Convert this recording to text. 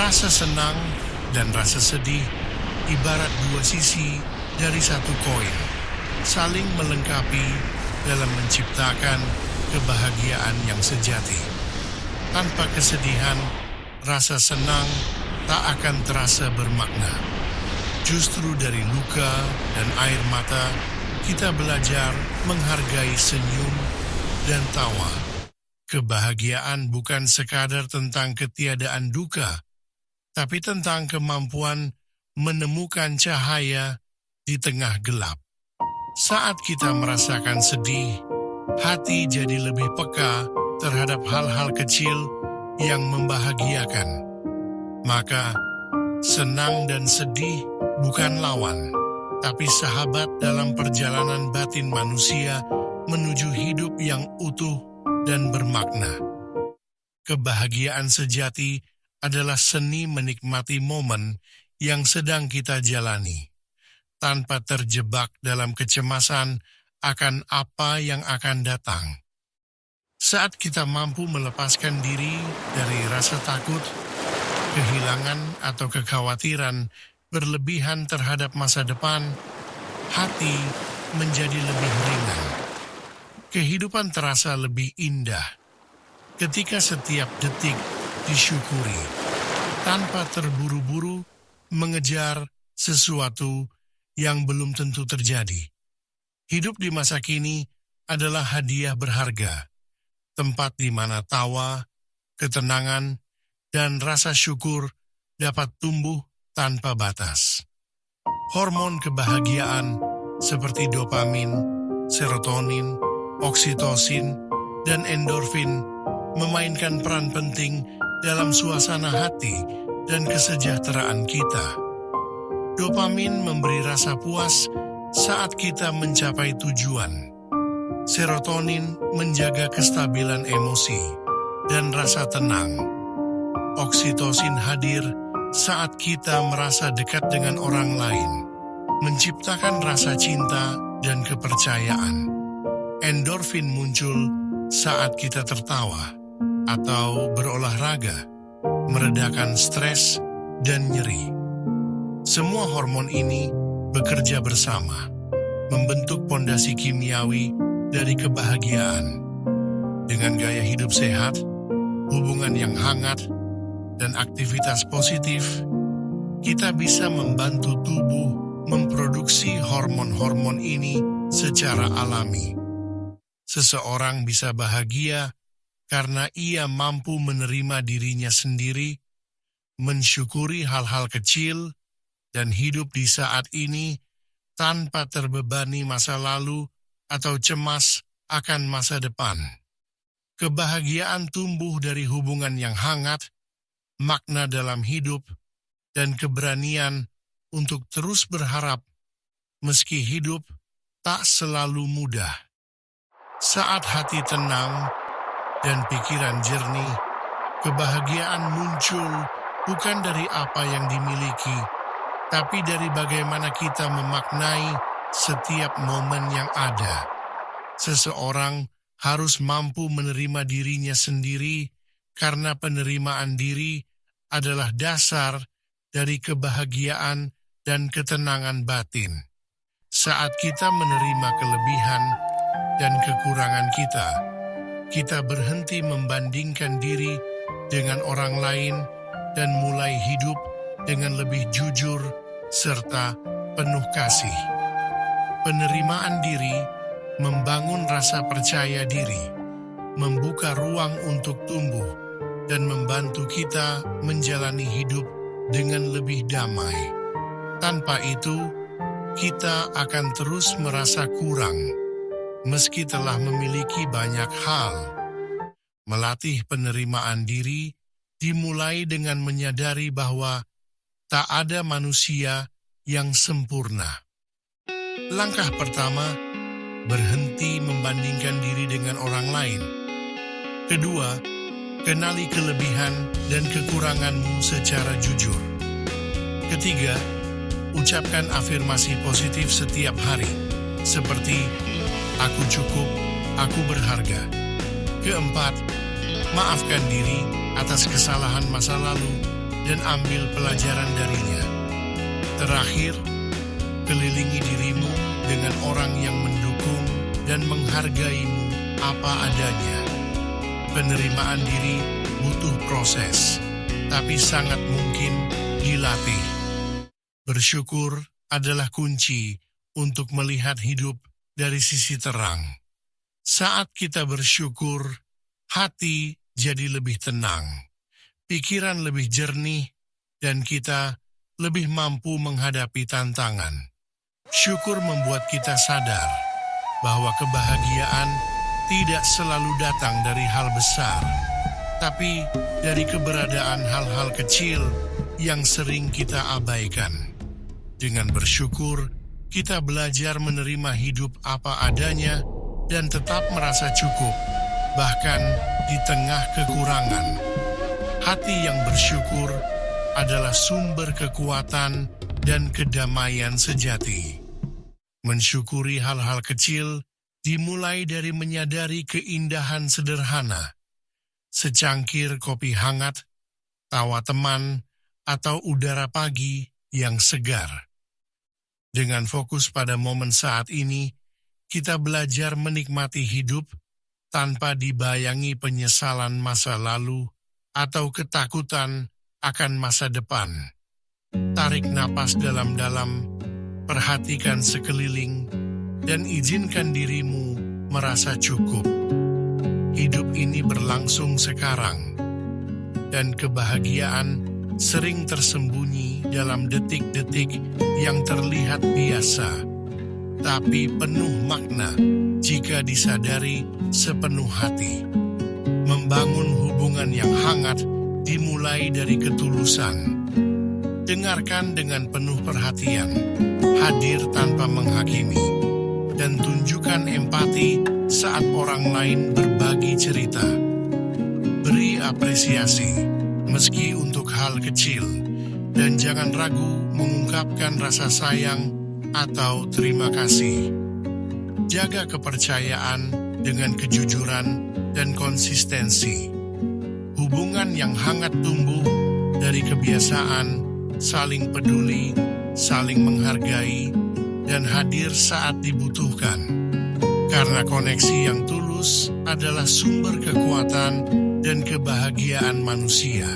Rasa senang dan rasa sedih ibarat dua sisi dari satu koin, saling melengkapi dalam menciptakan kebahagiaan yang sejati. Tanpa kesedihan, rasa senang tak akan terasa bermakna. Justru dari luka dan air mata, kita belajar menghargai senyum dan tawa. Kebahagiaan bukan sekadar tentang ketiadaan duka, tapi tentang kemampuan menemukan cahaya di tengah gelap. Saat kita merasakan sedih, hati jadi lebih peka terhadap hal-hal kecil yang membahagiakan. Maka, senang dan sedih bukan lawan, tapi sahabat dalam perjalanan batin manusia menuju hidup yang utuh dan bermakna. Kebahagiaan sejati adalah seni menikmati momen yang sedang kita jalani, tanpa terjebak dalam kecemasan akan apa yang akan datang. Saat kita mampu melepaskan diri dari rasa takut, kehilangan atau kekhawatiran berlebihan terhadap masa depan, hati menjadi lebih ringan. Kehidupan terasa lebih indah ketika setiap detik disyukuri, tanpa terburu-buru mengejar sesuatu yang belum tentu terjadi. Hidup di masa kini adalah hadiah berharga, tempat di mana tawa, ketenangan, dan rasa syukur dapat tumbuh tanpa batas. Hormon kebahagiaan seperti dopamin, serotonin, oksitosin, dan endorfin memainkan peran penting dalam suasana hati dan kesejahteraan kita. Dopamin memberi rasa puas saat kita mencapai tujuan. Serotonin menjaga kestabilan emosi dan rasa tenang. Oksitosin hadir saat kita merasa dekat dengan orang lain, menciptakan rasa cinta dan kepercayaan. Endorfin muncul saat kita tertawa atau berolahraga, meredakan stres dan nyeri. Semua hormon ini bekerja bersama, membentuk pondasi kimiawi dari kebahagiaan. Dengan gaya hidup sehat, hubungan yang hangat, dan aktivitas positif, kita bisa membantu tubuh memproduksi hormon-hormon ini secara alami. Seseorang bisa bahagia karena ia mampu menerima dirinya sendiri, mensyukuri hal-hal kecil, dan hidup di saat ini tanpa terbebani masa lalu atau cemas akan masa depan. Kebahagiaan tumbuh dari hubungan yang hangat, makna dalam hidup, dan keberanian untuk terus berharap meski hidup tak selalu mudah. Saat hati tenang dan pikiran jernih, kebahagiaan muncul bukan dari apa yang dimiliki, tapi dari bagaimana kita memaknai setiap momen yang ada. Seseorang harus mampu menerima dirinya sendiri karena penerimaan diri adalah dasar dari kebahagiaan dan ketenangan batin. Saat kita menerima kelebihan dan kekurangan kita berhenti membandingkan diri dengan orang lain dan mulai hidup dengan lebih jujur serta penuh kasih. Penerimaan diri membangun rasa percaya diri, membuka ruang untuk tumbuh, dan membantu kita menjalani hidup dengan lebih damai. Tanpa itu, kita akan terus merasa kurang, meski telah memiliki banyak hal. Melatih penerimaan diri dimulai dengan menyadari bahwa tak ada manusia yang sempurna. Langkah pertama, berhenti membandingkan diri dengan orang lain. Kedua, kenali kelebihan dan kekuranganmu secara jujur. Ketiga, ucapkan afirmasi positif setiap hari, seperti aku cukup, aku berharga. Keempat, maafkan diri atas kesalahan masa lalu dan ambil pelajaran darinya. Terakhir, kelilingi dirimu dengan orang yang mendukung dan menghargaimu apa adanya. Penerimaan diri butuh proses, tapi sangat mungkin dilatih. Bersyukur adalah kunci untuk melihat hidup dari sisi terang. Saat kita bersyukur, hati jadi lebih tenang, pikiran lebih jernih, dan kita lebih mampu menghadapi tantangan. Syukur membuat kita sadar bahwa kebahagiaan tidak selalu datang dari hal besar, tapi dari keberadaan hal-hal kecil yang sering kita abaikan. Dengan bersyukur, kita belajar menerima hidup apa adanya dan tetap merasa cukup, bahkan di tengah kekurangan. Hati yang bersyukur adalah sumber kekuatan dan kedamaian sejati. Mensyukuri hal-hal kecil dimulai dari menyadari keindahan sederhana, secangkir kopi hangat, tawa teman, atau udara pagi yang segar. Dengan fokus pada momen saat ini, kita belajar menikmati hidup tanpa dibayangi penyesalan masa lalu atau ketakutan akan masa depan. Tarik napas dalam-dalam, perhatikan sekeliling, dan izinkan dirimu merasa cukup. Hidup ini berlangsung sekarang, dan kebahagiaan sering tersembunyi dalam detik-detik yang terlihat biasa, tapi penuh makna jika disadari sepenuh hati. Membangun hubungan yang hangat dimulai dari ketulusan. Dengarkan dengan penuh perhatian, hadir tanpa menghakimi, dan tunjukkan empati saat orang lain berbagi cerita. Beri apresiasi, meski untuk hal kecil, dan jangan ragu mengungkapkan rasa sayang atau terima kasih. Jaga kepercayaan dengan kejujuran dan konsistensi. Hubungan yang hangat tumbuh dari kebiasaan saling peduli, saling menghargai, dan hadir saat dibutuhkan. Karena koneksi yang tulus adalah sumber kekuatan dan kebahagiaan manusia.